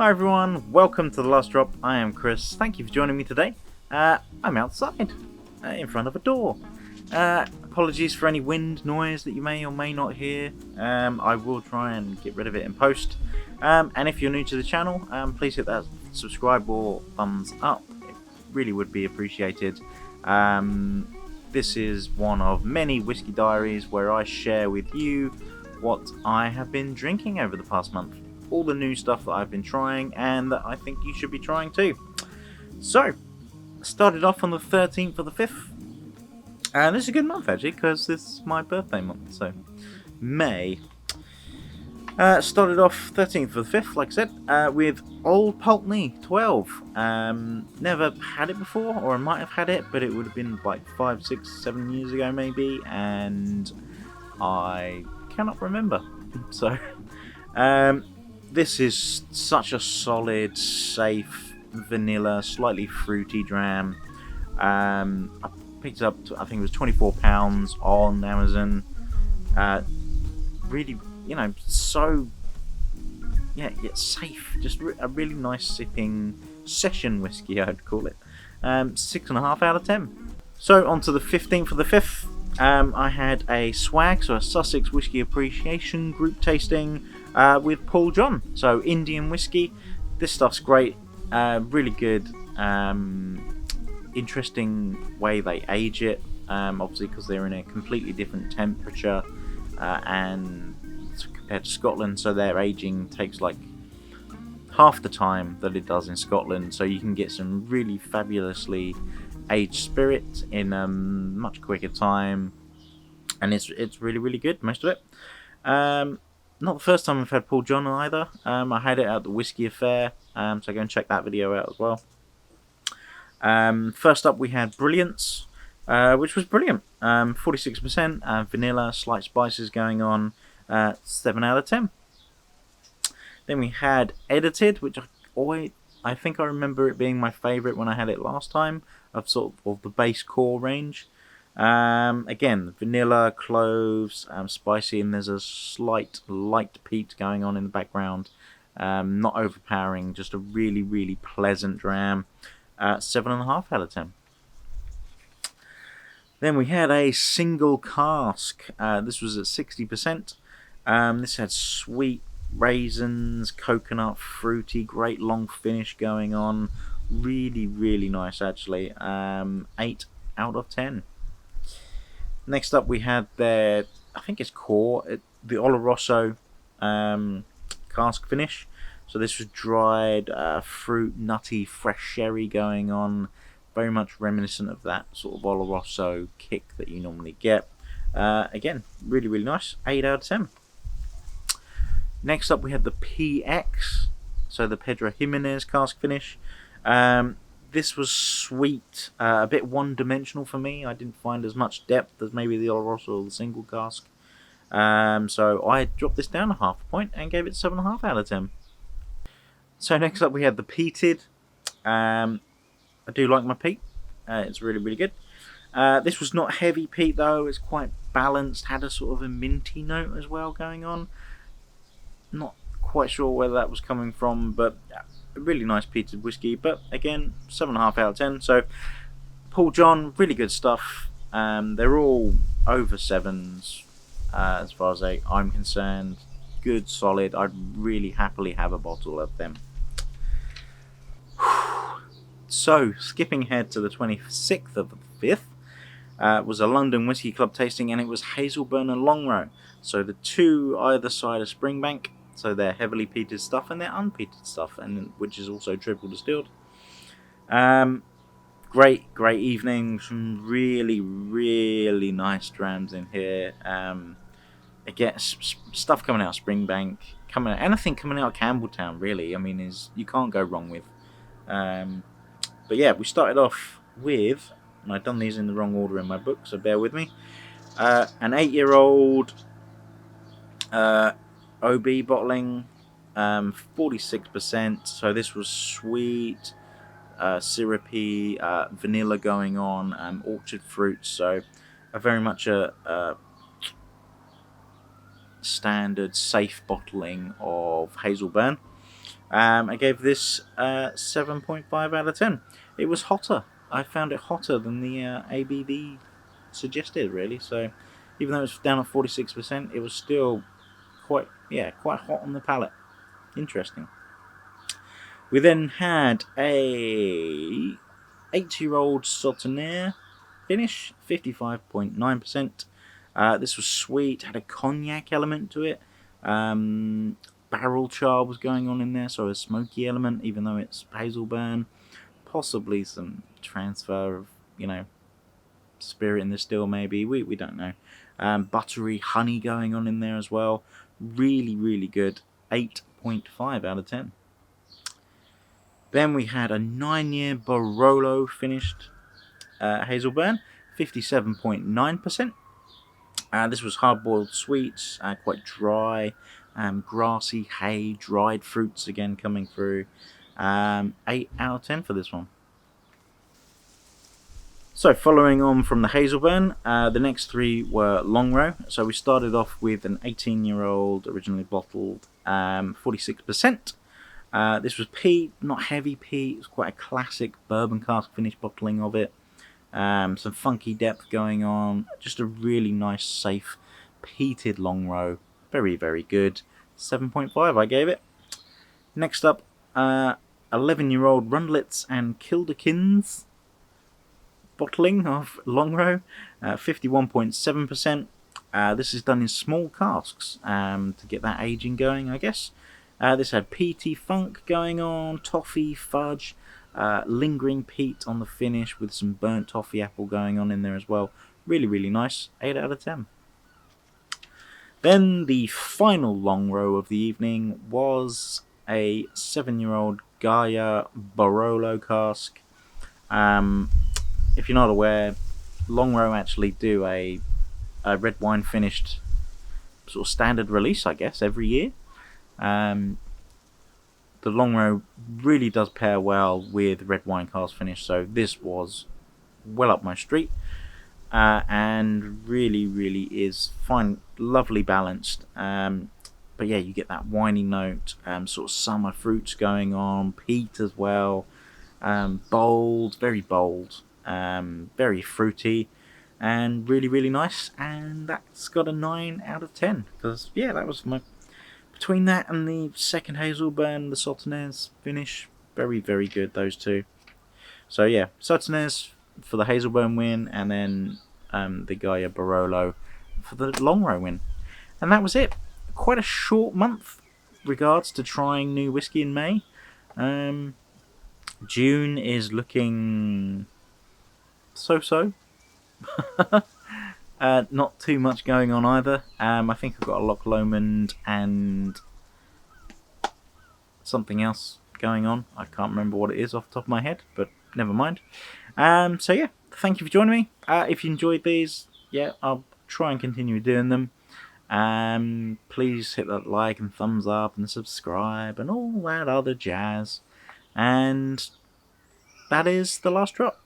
Hi everyone, welcome to The Last Drop. I am Chris. Thank you for joining me today. I'm outside, in front of a door. Apologies for any wind noise that you may or may not hear. I will try and get rid of it in post. And if you're new to the channel, please hit that subscribe or thumbs up. It really would be appreciated. This is one of many whiskey diaries where I share with you what I have been drinking over the past month. All the new stuff that I've been trying and that I think you should be trying too. So, started off on the 13th of the 5th. And this is a good month actually because this is my birthday month, so May. Started off 13th of the 5th, like I said, with Old Pulteney 12. Never had it before, or I might have had it, but it would have been like 5, 6, 7 years ago maybe, and I cannot remember. So, this is such a solid, safe, vanilla, slightly fruity dram. I picked it up, I think it was £24 on Amazon. Really, so, safe. Just a really nice sipping session whiskey, I'd call it. 6.5 out of 10. So, on to the 15th of the 5th. I had a swag, so a Sussex Whiskey Appreciation group tasting with Paul John. So Indian whiskey. This stuff's great. Really good. Interesting way they age it. Obviously because they're in a completely different temperature and compared to Scotland, so their aging takes like half the time that it does in Scotland. So you can get some really fabulously aged spirit in a much quicker time, and it's really good, most of it. Not the first time I've had Paul John either. I had it at the Whisky Affair, so go and check that video out as well. First up we had Brilliance, which was brilliant. 46% vanilla, slight spices going on, 7 out of 10. Then we had Edited, which I think I remember it being my favourite when I had it last time, of the base core range. Again, vanilla, cloves, spicy, and there's a slight light peat going on in the background. Not overpowering, just a really pleasant dram. 7.5 out of 10. Then we had a single cask. This was at 60%. This had sweet raisins, coconut, fruity, great long finish going on. Really nice actually. 8 out of 10. Next up we had their, I think it's core, the Oloroso cask finish. So this was dried fruit, nutty, fresh sherry going on. Very much reminiscent of that sort of Oloroso kick that you normally get. Again, really nice. 8 out of 10. Next up we had the PX, so the Pedro Jimenez cask finish. This was sweet, a bit one-dimensional for me. I didn't find as much depth as maybe the Oloroso or the single cask. So I dropped this down a half a point and gave it 7.5 out of 10. So next up we had the Peated. I do like my peat. It's really good. This was not heavy peat though. It's quite balanced. Had a sort of a minty note as well going on. Not quite sure where that was coming from, but a really nice peated whiskey. But again, 7.5 out of 10. So Paul John, really good stuff. They're all over 7s as far as I'm concerned. Good, solid. I'd really happily have a bottle of them. So skipping ahead to the 26th of the 5th. Was a London Whisky Club tasting, and it was Hazelburn and Longrow. So the two either side of Springbank. So they're heavily peated stuff and they're unpeated stuff, and which is also triple distilled. Great evening. Some really nice drams in here. Again, stuff coming out of Springbank, anything coming out of Campbelltown. Really, I mean, you can't go wrong with. But yeah, we started off with, and I've done these in the wrong order in my book, so bear with me. An 8-year-old OB bottling, 46%. So this was sweet, syrupy, vanilla going on, orchard fruits. So very much a standard safe bottling of Hazelburn. I gave this 7.5 out of 10. It was hotter. I found it hotter than the ABV suggested, really. So even though it was down at 46%, it was still quite hot on the palate. Interesting. We then had a 8-year-old Sauternaise finish, 55.9%. This was sweet, had a cognac element to it. Barrel char was going on in there, so a smoky element, even though it's Hazelburn. Possibly some transfer of, spirit in the still, maybe. We don't know. Buttery honey going on in there as well. Really, really good. 8.5 out of 10. Then we had a 9-year Barolo finished Hazelburn, 57.9%. This was hard-boiled sweets, quite dry, grassy hay, dried fruits again coming through. 8 out of 10 for this one. So following on from the Hazelburn, the next three were Longrow. So we started off with an 18-year-old, originally bottled, 46%. This was peat, not heavy peat. It was quite a classic bourbon cask finish bottling of it. Some funky depth going on. Just a really nice, safe, peated Longrow. Very, very good. 7.5 I gave it. Next up, 11-year-old Rundlets and Kilderkins bottling of Longrow. 51.7%. This is done in small casks to get that aging going, I guess. This had peaty funk going on, toffee, fudge, lingering peat on the finish with some burnt toffee apple going on in there as well. Really, really nice. 8 out of 10. Then the final Longrow of the evening was a 7-year-old Gaia Barolo cask. If you're not aware, Longrow actually do a red wine finished sort of standard release, I guess, every year. The Longrow really does pair well with red wine cask finish, so this was well up my street, and really, really is fine, lovely balanced. But yeah, you get that winey note, sort of summer fruits going on, peat as well, bold, very bold, very fruity, and really, really nice. And that's got a 9 out of 10 because yeah, that was my. Between that and the second Hazelburn, the Sauternaise finish, very, very good, those two. So yeah, Sauternaise for the Hazelburn win, and then the Gaia Barolo for the Longrow win. And that was it. Quite a short month regards to trying new whiskey in May. June is looking so-so. Not too much going on either. I think I've got a Loch Lomond and something else going on. I can't remember what it is off the top of my head, but never mind. So yeah, thank you for joining me. If you enjoyed these, yeah, I'll try and continue doing them. Please hit that like and thumbs up and subscribe and all that other jazz. And that is the last drop.